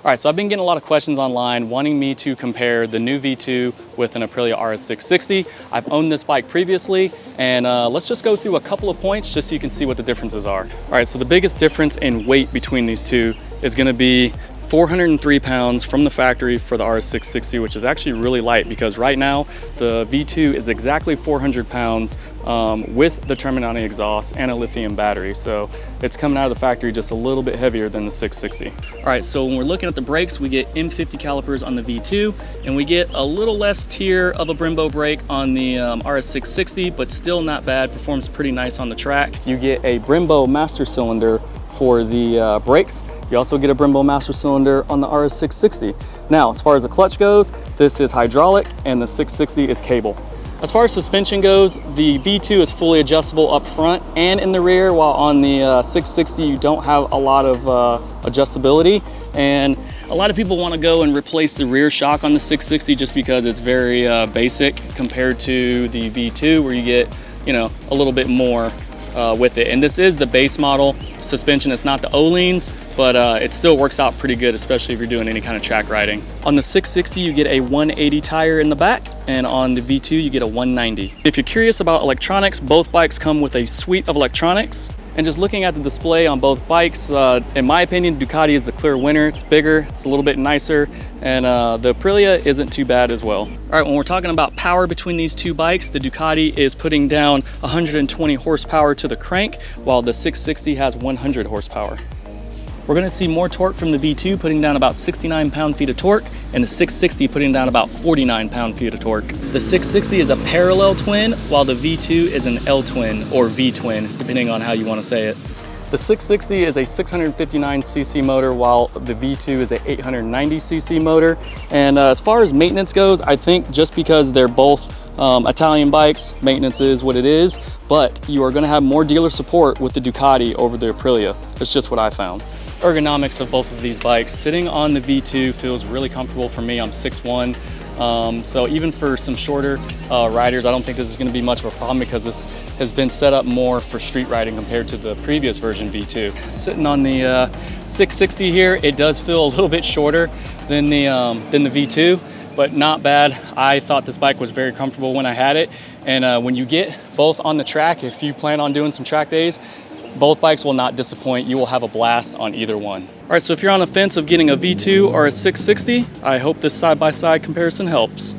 All right, so I've been getting a lot of questions online wanting me to compare the new V2 with an Aprilia RS660. I've owned this bike previously, and let's just go through a couple of points just so you can see what the differences are. All right, so the biggest difference in weight between these two is gonna be 403 pounds from the factory for the RS660, which is actually really light because right now the V2 is exactly 400 pounds with the Terminati exhaust and a lithium battery. So it's coming out of the factory just a little bit heavier than the 660. All right, so when we're looking at the brakes, we get M50 calipers on the V2, and we get a little less tier of a Brembo brake on the RS660, but still not bad, performs pretty nice on the track. You get a Brembo master cylinder for the brakes. You also get a Brembo master cylinder on the RS660. Now, as far as the clutch goes, this is hydraulic and the 660 is cable. As far as suspension goes, the V2 is fully adjustable up front and in the rear, while on the 660 you don't have a lot of adjustability. And a lot of people want to go and replace the rear shock on the 660 just because it's very basic compared to the V2, where you get, you know, a little bit more with it. And this is the base model suspension. It's not the O-leans, but it still works out pretty good, especially if you're doing any kind of track riding. On the 660, you get a 180 tire in the back, and on the V2, you get a 190. If you're curious about electronics, both bikes come with a suite of electronics. And just looking at the display on both bikes, in my opinion, Ducati is the clear winner. It's bigger, it's a little bit nicer, and the Aprilia isn't too bad as well. All right, when we're talking about power between these two bikes, the Ducati is putting down 120 horsepower to the crank, while the 660 has 100 horsepower. We're gonna see more torque from the V2, putting down about 69 pound-feet of torque, and the 660 putting down about 49 pound-feet of torque. The 660 is a parallel twin, while the V2 is an L-twin or V-twin, depending on how you wanna say it. The 660 is a 659cc motor, while the V2 is a 890cc motor. And as far as maintenance goes, I think just because they're both Italian bikes, maintenance is what it is, but you are gonna have more dealer support with the Ducati over the Aprilia. That's just what I found. Ergonomics of both of these bikes. Sitting on the V2 feels really comfortable for me. I'm 6'1", so even for some shorter riders, I don't think this is going to be much of a problem because this has been set up more for street riding compared to the previous version V2. Sitting on the 660 here, it does feel a little bit shorter than the V2, but not bad. I thought this bike was very comfortable when I had it, and when you get both on the track, if you plan on doing some track days, both bikes will not disappoint. You will have a blast on either one. All right, so if you're on the fence of getting a V2 or a 660, I hope this side-by-side comparison helps.